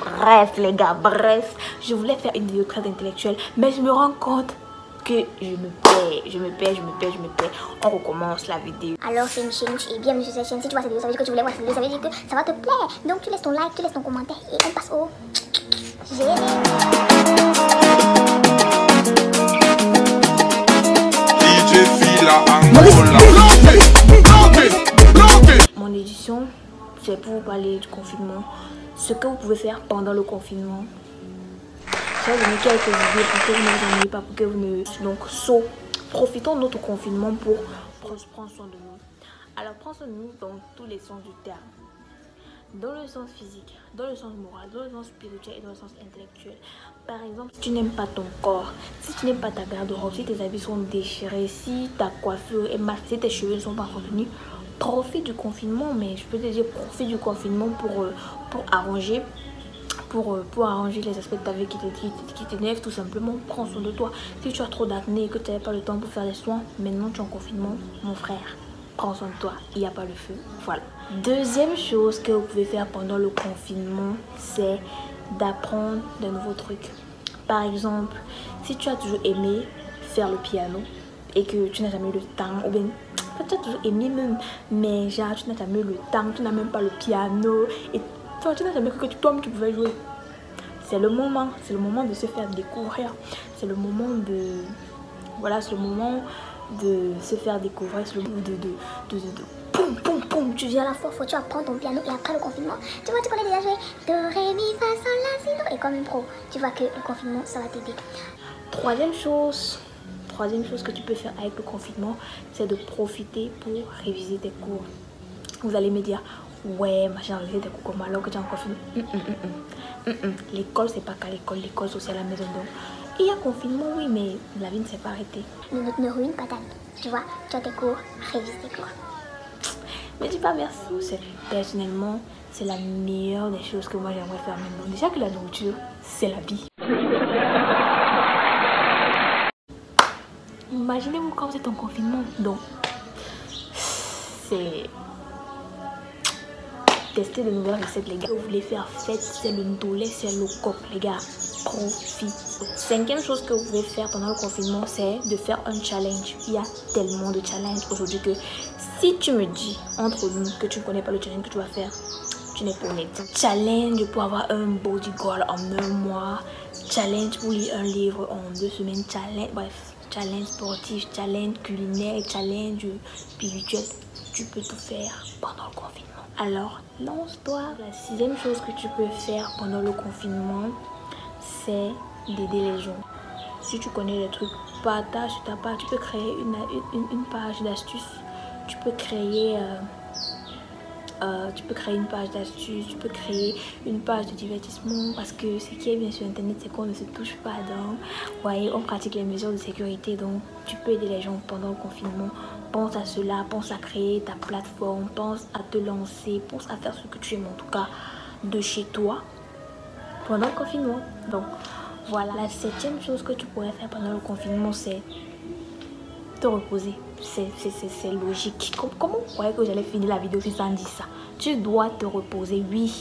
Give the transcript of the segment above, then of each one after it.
Bref les gars, bref, je voulais faire une vidéo très intellectuelle, mais je me rends compte que je me perds. On recommence la vidéo. Alors c'est Michel et bienvenue sur cette chaîne. Si tu vois cette vidéo, ça veut dire que tu voulais voir cette vidéo, ça veut dire que ça va te plaire. Donc tu laisses ton like, tu laisses ton commentaire et on passe au Mon édition, c'est pour vous parler du confinement. Ce que vous pouvez faire pendant le confinement. Je vais donner quelques idées pour que vous ne vous ennuyez pas, pour que vous ne... Donc, profitons de notre confinement pour prendre soin de nous. Alors, prends soin de nous dans tous les sens du terme. Dans le sens physique, dans le sens moral, dans le sens spirituel et dans le sens intellectuel. Par exemple, si tu n'aimes pas ton corps, si tu n'aimes pas ta garde-robe, si tes habits sont déchirés, si ta coiffure est mal faite, si tes cheveux ne sont pas entretenus, profite du confinement. Mais je peux te dire, profite du confinement pour arranger les aspects de ta vie qui t'énervent. Tout simplement, prends soin de toi. Si tu as trop d'acné et que tu n'avais pas le temps pour faire des soins, maintenant tu es en confinement, mon frère, prends soin de toi, il n'y a pas le feu. Voilà. Deuxième chose que vous pouvez faire pendant le confinement, c'est d'apprendre de nouveaux trucs. Par exemple, si tu as toujours aimé faire le piano et que tu n'as jamais eu le temps, ou bien tu as toujours aimé même, mais genre tu n'as jamais eu le temps, tu n'as même pas le piano et tu n'as jamais cru que toi-même tu pouvais jouer. C'est le moment de se faire découvrir. C'est le moment de... Voilà, c'est le moment de se faire découvrir. C'est le moment tu viens à la fois, faut tu apprends ton piano et après le confinement, tu vois, tu connais déjà jouer do, ré, mi, fa, sol, la, si, do. Et comme une pro, tu vois que le confinement, ça va t'aider. Troisième chose que tu peux faire avec le confinement, c'est de profiter pour réviser tes cours. Vous allez me dire, ouais, j'ai révisé tes cours comme alors que tu es en confinement. L'école, c'est pas qu'à l'école, l'école, c'est aussi à la maison. Donc, il y a confinement, oui, mais la vie ne s'est pas arrêtée. Ne ruine pas ta vie. Tu vois, tu as tes cours, révise tes cours. Mais dis pas merci. Personnellement, c'est la meilleure des choses que moi j'aimerais faire maintenant. Déjà que la nourriture, c'est la vie. Imaginez-vous quand vous êtes en confinement. Donc, c'est... Tester de nouvelles recettes, les gars. Vous voulez faire fête, c'est le ndolé, c'est le coq, les gars. Profite. Cinquième chose que vous pouvez faire pendant le confinement, c'est de faire un challenge. Il y a tellement de challenges aujourd'hui que si tu me dis entre nous que tu ne connais pas le challenge que tu vas faire, tu n'es pas honnête. Challenge pour avoir un body goal en 1 mois. Challenge pour lire un livre en 2 semaines. Challenge, bref, challenge sportif, challenge culinaire, challenge spirituel. Tu peux tout faire pendant le confinement. Alors, lance-toi. La 6e chose que tu peux faire pendant le confinement, c'est d'aider les gens. Si tu connais les trucs, partage sur ta page. Tu peux créer une page d'astuces. Tu peux créer une page d'astuces, tu peux créer une page de divertissement, parce que ce qui est bien sur internet, c'est qu'on ne se touche pas dedans. Voyez, on pratique les mesures de sécurité, donc tu peux aider les gens pendant le confinement. Pense à cela, pense à créer ta plateforme, pense à te lancer, pense à faire ce que tu aimes, en tout cas de chez toi pendant le confinement. Donc voilà, la 7e chose que tu pourrais faire pendant le confinement, c'est te reposer. C'est logique. Comment vous croyez que j'allais finir la vidéo si ça en dit ça? Tu dois te reposer. Oui.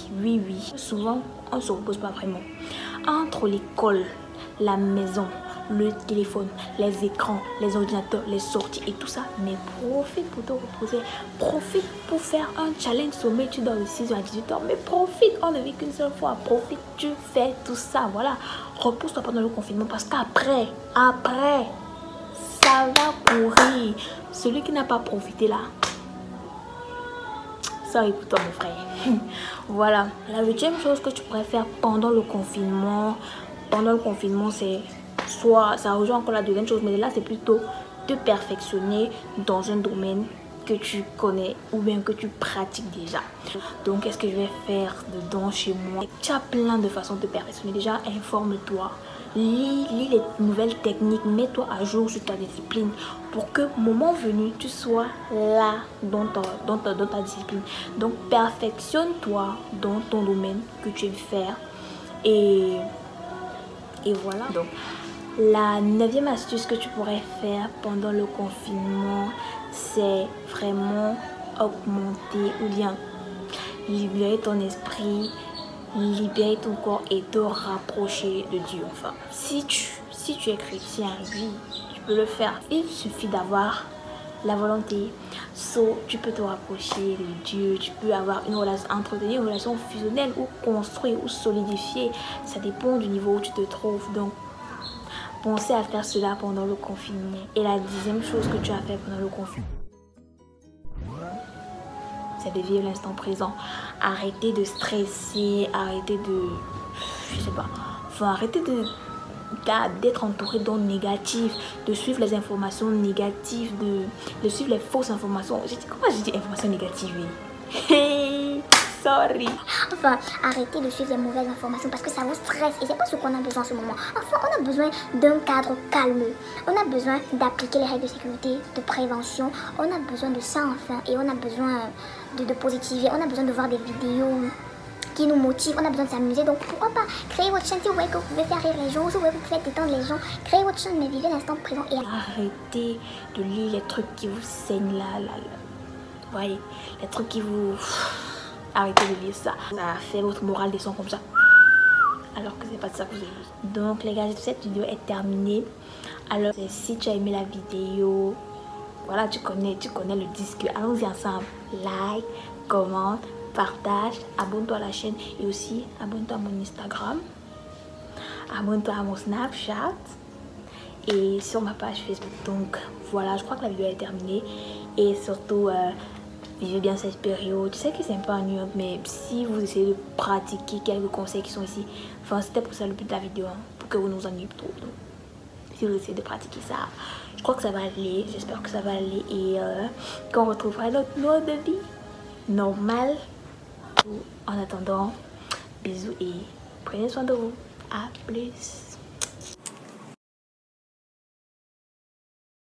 Souvent, on ne se repose pas vraiment. Entre l'école, la maison, le téléphone, les écrans, les ordinateurs, les sorties et tout ça, mais profite pour te reposer. Profite pour faire un challenge sommeil. Tu dors de 6h à 18h, mais profite. On ne vit qu'une seule fois. Profite, tu fais tout ça. Voilà. Repose-toi pendant le confinement, parce qu'après, ça va courir. Celui qui n'a pas profité là, ça écoute-toi mon frère. Voilà. La 8e chose que tu pourrais faire pendant le confinement, c'est soit, ça rejoint encore la 2e chose, mais là c'est plutôt te perfectionner dans un domaine que tu connais ou bien que tu pratiques déjà. Donc qu'est-ce que je vais faire dedans chez moi? Tu as plein de façons de te perfectionner. Déjà, informe-toi. Lis les nouvelles techniques, mets-toi à jour sur ta discipline pour que, moment venu, tu sois là dans ta discipline. Donc, perfectionne-toi dans ton domaine que tu aimes faire. Et voilà. Donc, la 9e astuce que tu pourrais faire pendant le confinement, c'est vraiment augmenter ou bien libérer ton esprit, libérer ton corps et te rapprocher de Dieu. Enfin, si tu es chrétien, oui, tu peux le faire. Il suffit d'avoir la volonté. Tu peux te rapprocher de Dieu, tu peux avoir une relation, entretenir une relation fusionnelle ou construire ou solidifier. Ça dépend du niveau où tu te trouves. Donc, pensez à faire cela pendant le confinement. Et la 10e chose que tu as fait pendant le confinement, c'est de vivre l'instant présent. Arrêtez de stresser, arrêtez de... Je sais pas. Enfin, arrêtez d'être entouré d'ondes négatives, de suivre les informations négatives, de suivre les fausses informations. Comment j'ai dit informations négatives? Hey, sorry. Enfin, arrêtez de suivre les mauvaises informations parce que ça vous stresse et c'est pas ce qu'on a besoin en ce moment. Enfin, on a besoin d'un cadre calme. On a besoin d'appliquer les règles de sécurité, de prévention. On a besoin de ça enfin et on a besoin de positiver. On a besoin de voir des vidéos qui nous motivent, on a besoin de s'amuser, donc pourquoi pas créer votre chaîne si vous voyez que vous pouvez faire rire les gens, si vous voyez que vous pouvez détendre les gens, créez votre chaîne mais vivez l'instant présent et arrêtez de lire les trucs qui vous saignent là. Voyez, les trucs qui vous... Arrêtez de lire ça. Ça fait votre morale descend comme ça. Alors que c'est pas ça que vous avez. Donc les gars, cette vidéo est terminée. Alors si tu as aimé la vidéo, voilà, tu connais le disque. Allons-y ensemble. Like, commente, partage, abonne-toi à la chaîne et aussi abonne-toi à mon Instagram, abonne-toi à mon Snapchat et sur ma page Facebook. Donc voilà, je crois que la vidéo est terminée et surtout vivez bien cette période. Je sais que c'est un peu ennuyant, mais si vous essayez de pratiquer quelques conseils qui sont ici, enfin c'était pour ça le but de la vidéo, hein, pour que vous nous ennuyiez trop. Donc si vous essayez de pratiquer ça, je crois que ça va aller, j'espère que ça va aller et qu'on retrouvera notre mode de vie normal. En attendant, bisous et prenez soin de vous. À plus.